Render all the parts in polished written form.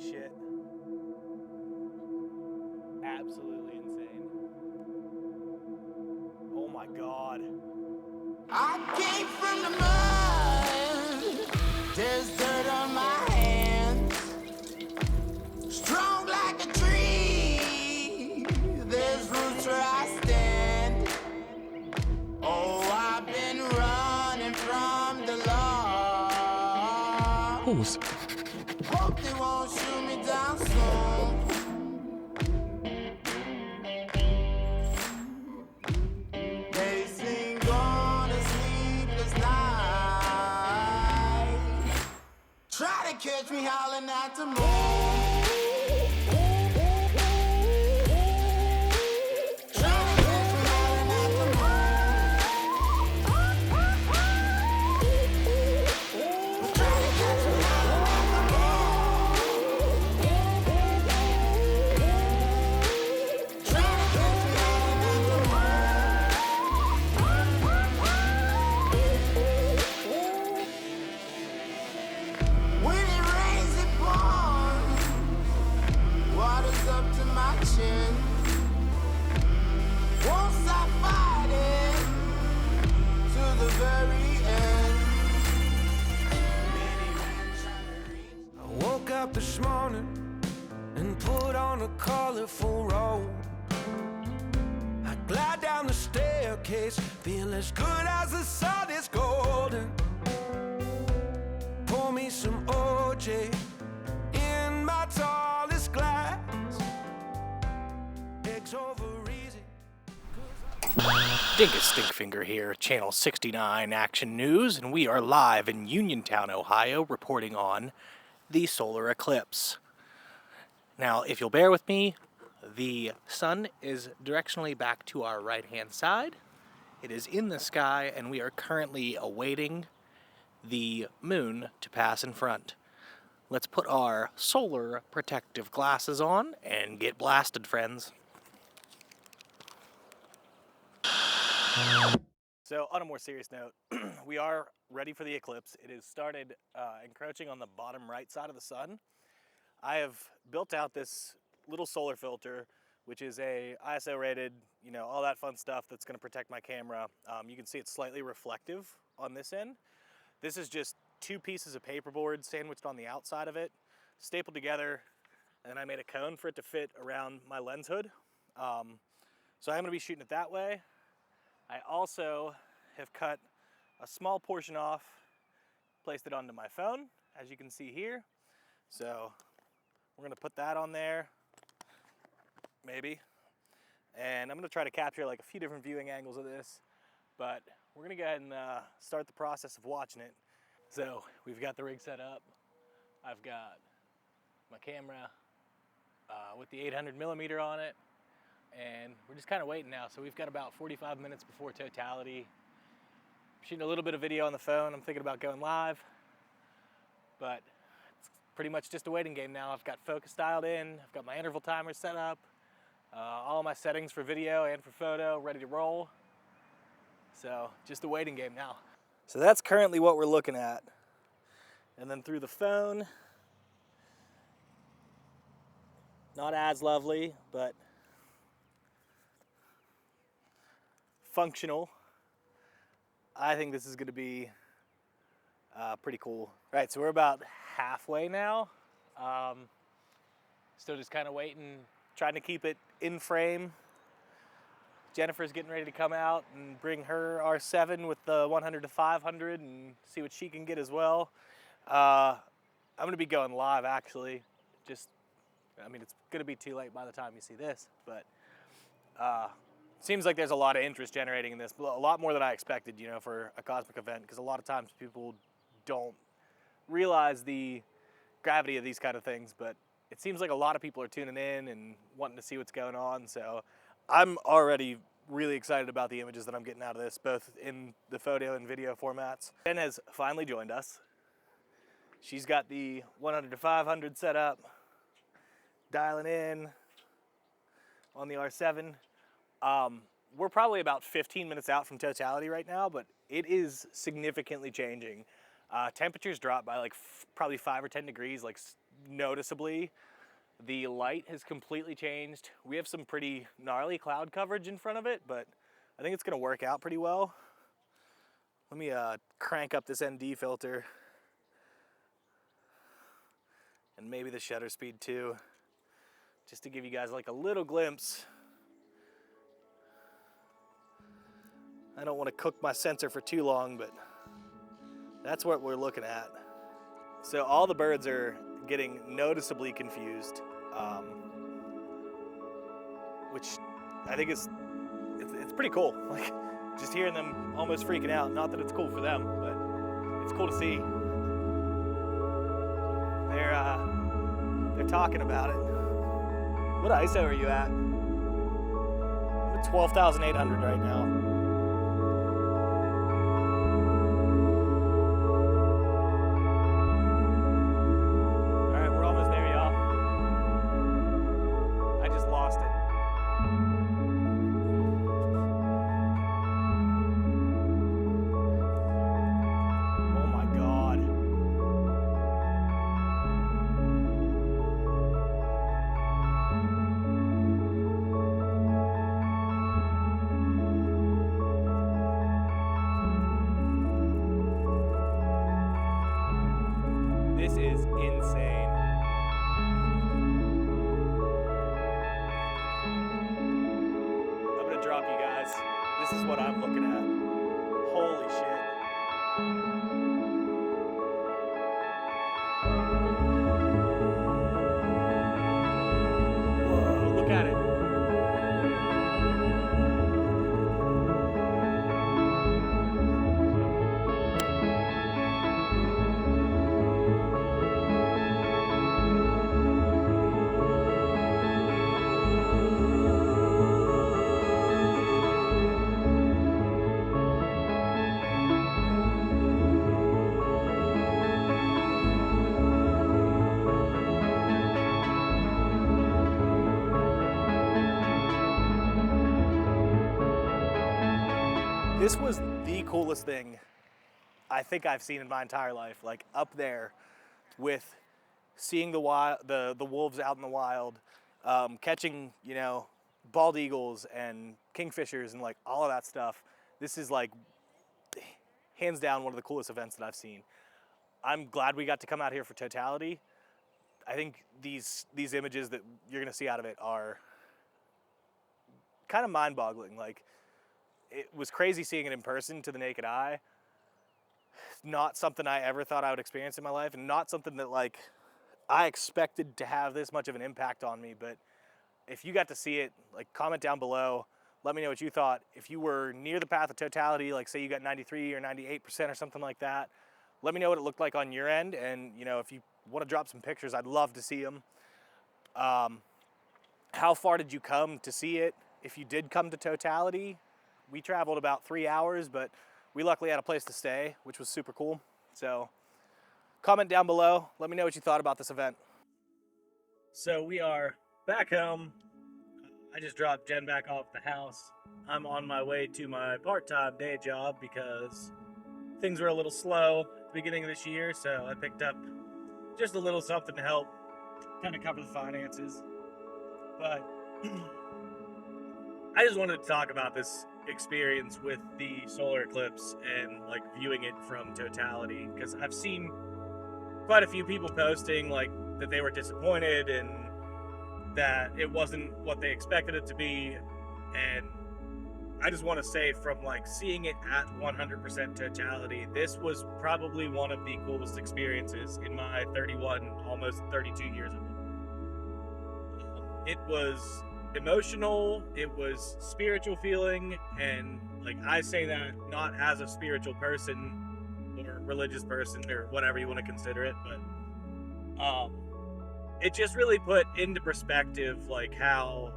as shit. Absolutely insane. Oh my god. I came from the mud. There's dirt on my hands. Strong like a tree. There's roots where I stand. Oh, I've been running from the law. Pause. Hope they won't shoot me down soon. They sing on a sleepless night. Try to catch me howling at the moon. Try to catch me howling at the moon. Try to catch me howling at the moon. Try to catch me howling at the moon. When it rains, it pours. Water's up to my chin. Won't stop fighting to the very end. I woke up this morning and put on a colorful robe. I glide down the staircase, feel as good as the sun is golden. Pour me some OJ in my tallest glass. Eggs over easy. Dingus Stinkfinger here, Channel 69 Action News, and we are live in Uniontown, Ohio, reporting on the solar eclipse. Now, if you'll bear with me, the sun is directionally back to our right-hand side. It is in the sky, and we are currently awaiting the moon to pass in front. Let's put our solar protective glasses on and get blasted, friends. So, on a more serious note, we are ready for the eclipse. It has started encroaching on the bottom right side of the sun. I have built out this little solar filter, which is a ISO rated, you know, all that fun stuff that's going to protect my camera. You can see it's slightly reflective on this end. This is just two pieces of paperboard sandwiched on the outside of it, stapled together, and then I made a cone for it to fit around my lens hood. So I'm going to be shooting it that way. I also have cut a small portion off, placed it onto my phone, as you can see here. So we're going to put that on there, maybe. And I'm going to try to capture like a few different viewing angles of this, but we're going to go ahead and start the process of watching it. So we've got the rig set up. I've got my camera with the 800mm on it, and we're just kind of waiting now. So we've got about 45 minutes before totality. I'm shooting a little bit of video on the phone. I'm thinking about going live, but it's pretty much just a waiting game now. I've got focus dialed in. I've got my interval timer set up. All my settings for video and for photo ready to roll. So just a waiting game now. So that's currently what we're looking at. And then through the phone, not as lovely, but functional. I think this is going to be pretty cool. Right, so we're about halfway now. Still just kind of waiting, trying to keep it in frame. Jennifer's getting ready to come out and bring her R7 with the 100 to 500 and see what she can get as well. I'm going to be going live, actually. Just, I mean, it's going to be too late by the time you see this, but seems like there's a lot of interest generating in this, a lot more than I expected, you know, for a cosmic event, because a lot of times people don't realize the gravity of these kind of things, but it seems like a lot of people are tuning in and wanting to see what's going on, so I'm already really excited about the images that I'm getting out of this, both in the photo and video formats. Jen has finally joined us. She's got the 100 to 500 set up, dialing in on the R7. We're probably about 15 minutes out from totality right now, but it is significantly changing. Temperatures drop by like probably 5 or 10 degrees, like noticeably. The light has completely changed. We have some pretty gnarly cloud coverage in front of it, but I think it's gonna work out pretty well. Let me crank up this ND filter and maybe the shutter speed too, just to give you guys like a little glimpse. I don't want to cook my sensor for too long, but that's what we're looking at. So all the birds are getting noticeably confused, which I think it's pretty cool. Like, just hearing them almost freaking out. Not that it's cool for them, but it's cool to see. They're talking about it. What ISO are you at? I'm at 12,800 right now. This is insane. I'm gonna drop you guys. This is what I'm looking at. Holy shit. Whoa, look at it. This was the coolest thing I think I've seen in my entire life. Like, up there with seeing the wolves out in the wild, catching, you know, bald eagles and kingfishers and like all of that stuff. This is like hands down one of the coolest events that I've seen. I'm glad we got to come out here for Totality. I think these images that you're gonna see out of it are kind of mind-boggling. Like, it was crazy seeing it in person to the naked eye. Not something I ever thought I would experience in my life, and not something that like I expected to have this much of an impact on me. But if you got to see it, like, comment down below. Let me know what you thought. If you were near the path of Totality, like say you got 93 or 98% or something like that, let me know what it looked like on your end. And you know, if you want to drop some pictures, I'd love to see them. How far did you come to see it? If you did come to Totality, we traveled about 3 hours, but we luckily had a place to stay, which was super cool. So comment down below. Let me know what you thought about this event. So we are back home. I just dropped Jen back off the house. I'm on my way to my part-time day job because things were a little slow at the beginning of this year, so I picked up just a little something to help kind of cover the finances. But I just wanted to talk about this experience with the solar eclipse and like viewing it from Totality, because I've seen quite a few people posting like that they were disappointed and that it wasn't what they expected it to be. And I just want to say, from like seeing it at 100% Totality, this was probably one of the coolest experiences in my 31, almost 32 years of it. It was emotional, it was spiritual feeling, and like I say that not as a spiritual person or religious person or whatever you want to consider it, but it just really put into perspective like how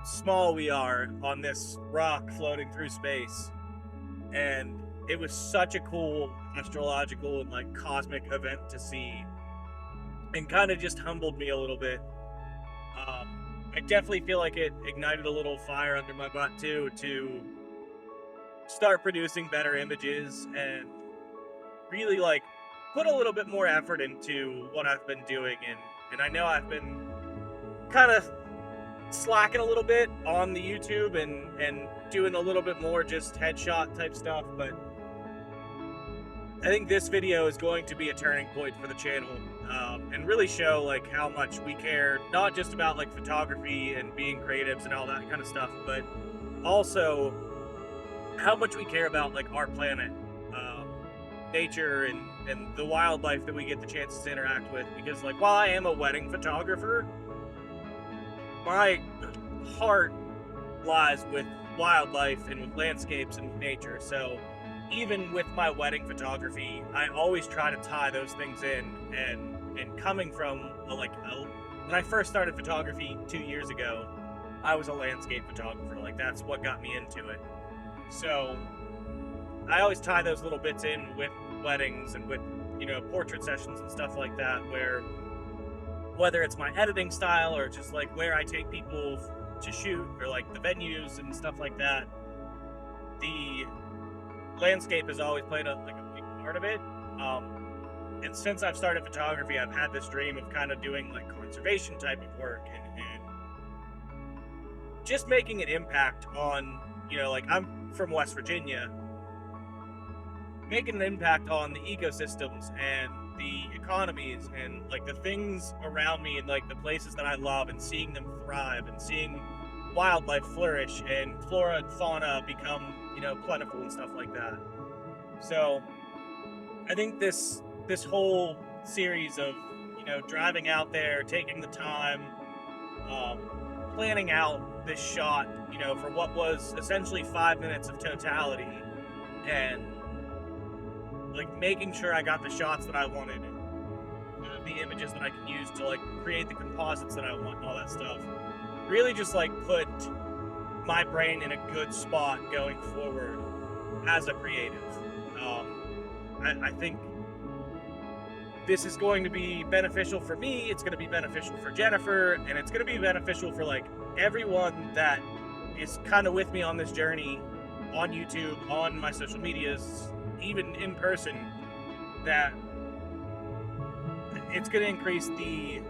small we are on this rock floating through space. And it was such a cool astrological and like cosmic event to see, and kind of just humbled me a little bit. I definitely feel like it ignited a little fire under my butt too, to start producing better images and really like put a little bit more effort into what I've been doing, and I know I've been kind of slacking a little bit on the YouTube and doing a little bit more just headshot type stuff, but I think this video is going to be a turning point for the channel, and really show like how much we care, not just about like photography and being creatives and all that kind of stuff, but also how much we care about like our planet, nature, and the wildlife that we get the chance to interact with. Because like, while I am a wedding photographer, my heart lies with wildlife and with landscapes and with nature. So even with my wedding photography, I always try to tie those things in, and coming from when I first started photography 2 years ago, I was a landscape photographer. Like, that's what got me into it. So I always tie those little bits in with weddings and with, you know, portrait sessions and stuff like that, where whether it's my editing style or just like where I take people to shoot, or like the venues and stuff like that, the landscape has always played a big part of it. And since I've started photography, I've had this dream of kind of doing like conservation type of work, and just making an impact on, you know, like, I'm from West Virginia, making an impact on the ecosystems and the economies and like the things around me and like the places that I love, and seeing them thrive, and seeing wildlife flourish and flora and fauna become, you know, plentiful and stuff like that. So I think this whole series of, you know, driving out there, taking the time, planning out this shot, you know, for what was essentially 5 minutes of totality, and like making sure I got the shots that I wanted, the images that I can use to like create the composites that I want and all that stuff, really just like put my brain in a good spot going forward as a creative. I think this is going to be beneficial for me, it's going to be beneficial for Jennifer, and it's going to be beneficial for like everyone that is kind of with me on this journey, on YouTube, on my social medias, even in person, that it's going to increase the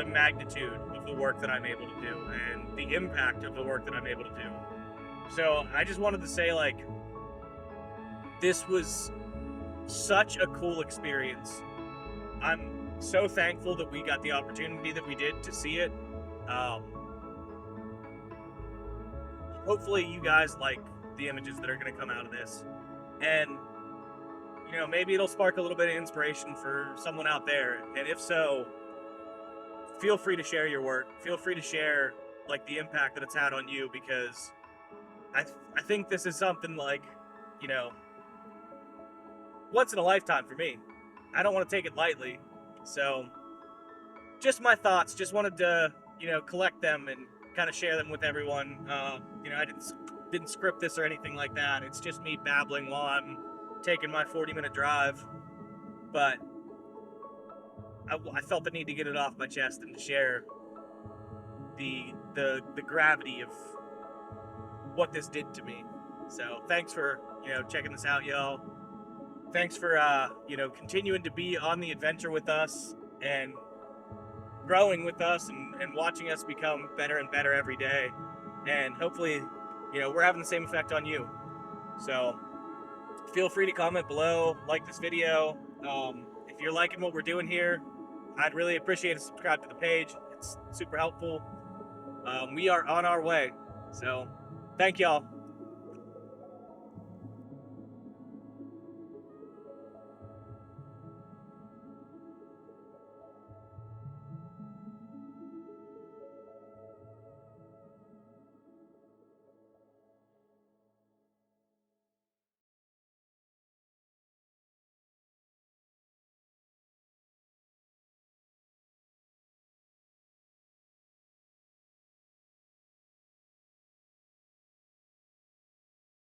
magnitude of the work that I'm able to do, and the impact of the work that I'm able to do. So I just wanted to say, like, this was such a cool experience. I'm so thankful that we got the opportunity that we did to see it. Hopefully you guys like the images that are going to come out of this, and you know, maybe it'll spark a little bit of inspiration for someone out there. And if so, feel free to share your work. Feel free to share like the impact that it's had on you, because I think this is something like, you know, once in a lifetime for me. I don't want to take it lightly. So just my thoughts, just wanted to, you know, collect them and kind of share them with everyone. You know, I didn't script this or anything like that. It's just me babbling while I'm taking my 40-minute drive, but I felt the need to get it off my chest and to share the gravity of what this did to me. So thanks for, you know, checking this out, y'all. Thanks for you know, continuing to be on the adventure with us and growing with us, and watching us become better and better every day. And hopefully, you know, we're having the same effect on you. So feel free to comment below, like this video. If you're liking what we're doing here, I'd really appreciate a subscribe to the page. It's super helpful. We are on our way. So thank y'all.